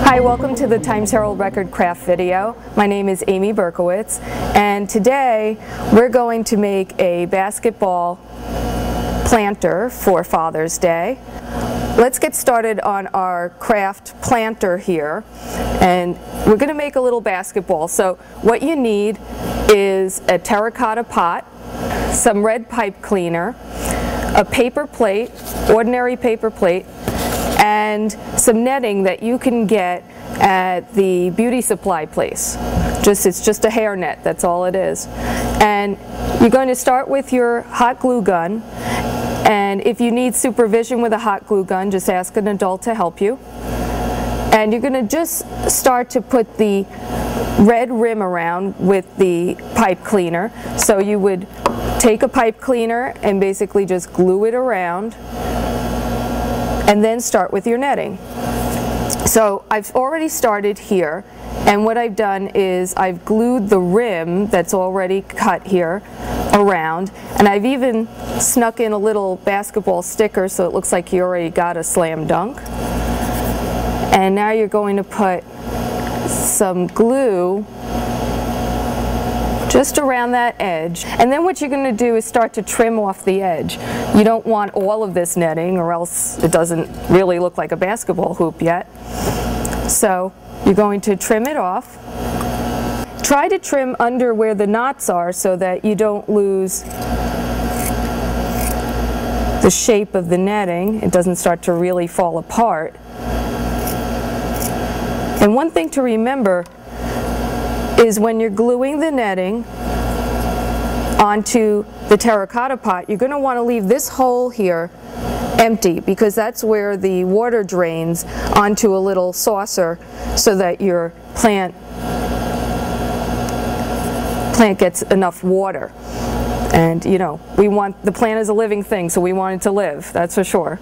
Hi, welcome to the Times Herald Record Craft video. My name is Amy Berkowitz, and today we're going to make a basketball planter for Father's Day. Let's get started on our craft planter here, and we're going to make a little basketball. So what you need is a terracotta pot, some red pipe cleaner, a paper plate, ordinary paper plate, and some netting that you can get at the beauty supply place. It's just a hair net, that's all it is. And you're going to start with your hot glue gun, and if you need supervision with a hot glue gun, just ask an adult to help you. And you're going to just start to put the red rim around with the pipe cleaner. So you would take a pipe cleaner and basically just glue it around, and then start with your netting. So I've already started here, and what I've done is I've glued the rim that's already cut here around, and I've even snuck in a little basketball sticker so it looks like you already got a slam dunk. And now you're going to put some glue just around that edge, and then what you're going to do is start to trim off the edge. You don't want all of this netting, or else it doesn't really look like a basketball hoop yet. So you're going to trim it off. Try to trim under where the knots are so that you don't lose the shape of the netting. It doesn't start to really fall apart. And one thing to remember is when you're gluing the netting onto the terracotta pot, you're going to want to leave this hole here empty, because that's where the water drains onto a little saucer so that your plant gets enough water. And you know, the plant is a living thing, so we want it to live, that's for sure.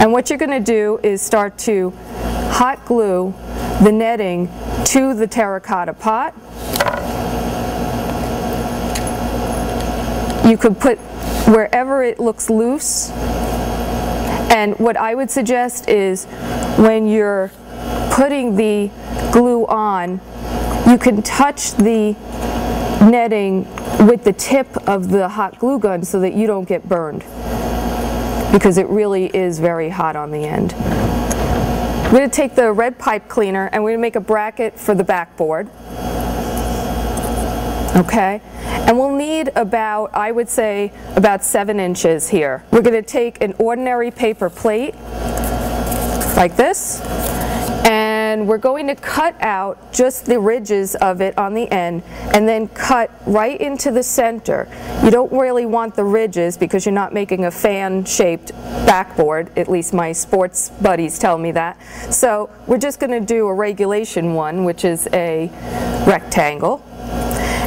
And what you're going to do is start to hot glue the netting to the terracotta pot. You could put wherever it looks loose, and what I would suggest is when you're putting the glue on, you can touch the netting with the tip of the hot glue gun so that you don't get burned, because it really is very hot on the end. We're going to take the red pipe cleaner and we're going to make a bracket for the backboard. Okay? And we'll need about, I would say, about 7 inches here. We're going to take an ordinary paper plate, like this, and we're going to cut out just the ridges of it on the end, and then cut right into the center. You don't really want the ridges because you're not making a fan-shaped backboard, at least my sports buddies tell me that. So we're just going to do a regulation one, which is a rectangle.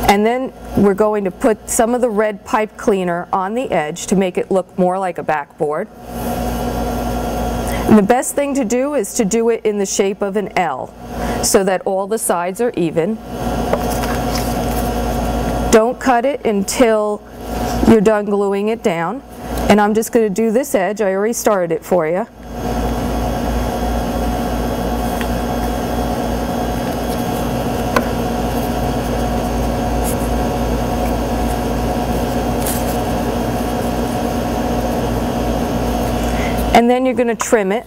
And then we're going to put some of the red pipe cleaner on the edge to make it look more like a backboard. And the best thing to do is to do it in the shape of an L, so that all the sides are even. Don't cut it until you're done gluing it down. And I'm just going to do this edge. I already started it for you. And then you're going to trim it.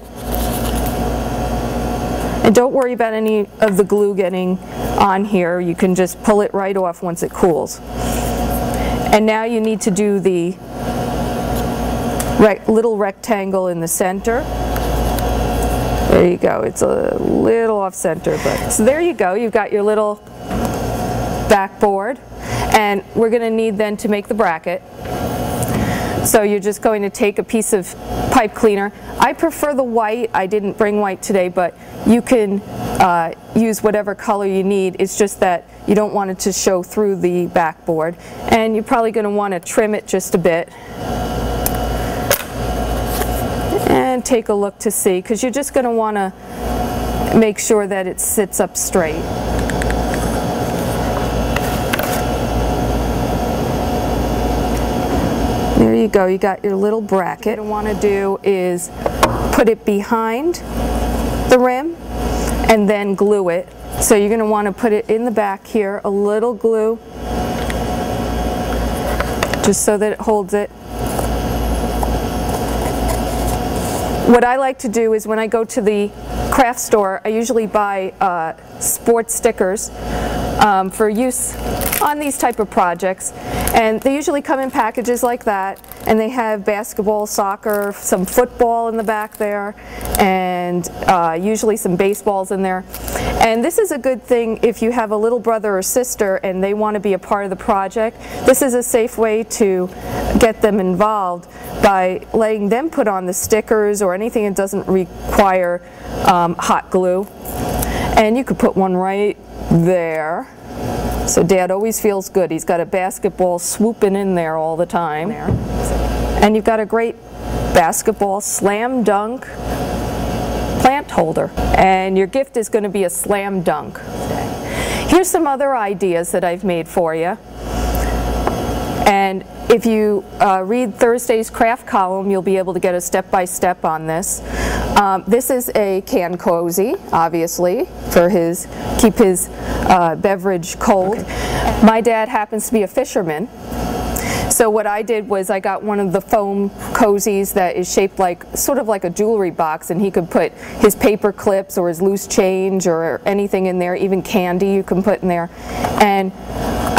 And don't worry about any of the glue getting on here. You can just pull it right off once it cools. And now you need to do the little rectangle in the center. There you go. It's a little off center, but so there you go. You've got your little backboard, and we're going to need then to make the bracket. So you're just going to take a piece of pipe cleaner. I prefer the white. I didn't bring white today, but you can use whatever color you need. It's just that you don't want it to show through the backboard. And you're probably going to want to trim it just a bit. And take a look to see, because you're just going to want to make sure that it sits up straight. There you go, you got your little bracket. What you want to do is put it behind the rim and then glue it. So you're going to want to put it in the back here, a little glue, just so that it holds it. What I like to do is when I go to the craft store, I usually buy sports stickers for use on these type of projects, and they usually come in packages like that, and they have basketball, soccer, some football in the back there, and usually some baseballs in there. And this is a good thing if you have a little brother or sister and they want to be a part of the project. This is a safe way to get them involved by letting them put on the stickers or anything that doesn't require hot glue. And you could put one right there. So Dad always feels good. He's got a basketball swooping in there all the time. And you've got a great basketball slam dunk plant holder. And your gift is going to be a slam dunk. Here's some other ideas that I've made for you. And if you read Thursday's craft column, you'll be able to get a step-by-step on this. This is a can cozy, obviously, for keep his beverage cold. Okay. My dad happens to be a fisherman. So what I did was I got one of the foam cozies that is shaped like, sort of like a jewelry box, and he could put his paper clips or his loose change or anything in there, even candy you can put in there. And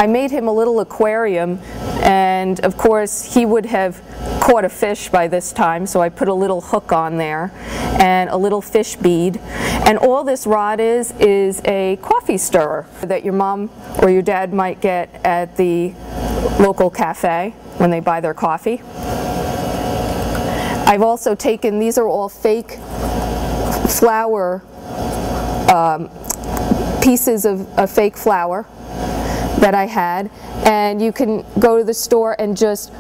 I made him a little aquarium, and of course he would have caught a fish by this time, so I put a little hook on there and a little fish bead. And all this rod is a coffee stirrer that your mom or your dad might get at the local cafe when they buy their coffee. I've also taken, these are all fake flour, pieces of fake flour that I had, and you can go to the store and just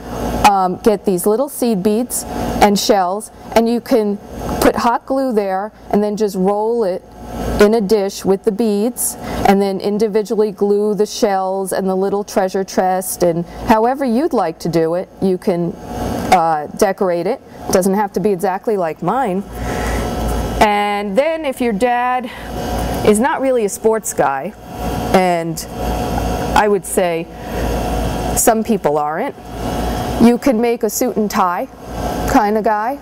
get these little seed beads and shells, and you can put hot glue there and then just roll it in a dish with the beads, and then individually glue the shells and the little treasure chest, and however you'd like to do it, you can decorate it. It doesn't have to be exactly like mine. And then if your dad is not really a sports guy, and I would say some people aren't, you could make a suit and tie kind of guy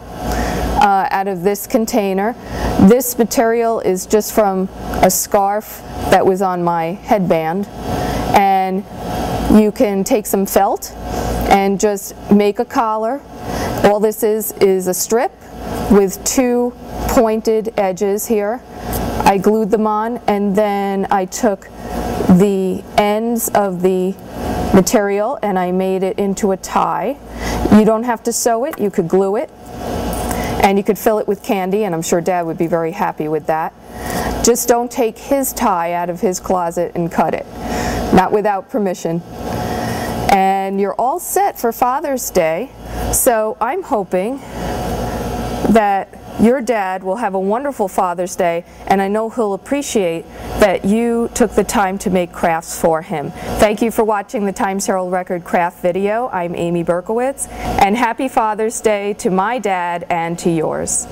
out of this container. This material is just from a scarf that was on my headband, and you can take some felt and just make a collar. All this is a strip with two pointed edges here. I glued them on, and then I took the ends of the material and I made it into a tie. You don't have to sew it, you could glue it, and you could fill it with candy, and I'm sure Dad would be very happy with that. Just don't take his tie out of his closet and cut it, not without permission. And you're all set for Father's Day, so I'm hoping that your dad will have a wonderful Father's Day, and I know he'll appreciate that you took the time to make crafts for him. Thank you for watching the Times Herald Record craft video. I'm Amy Berkowitz, and happy Father's Day to my dad and to yours.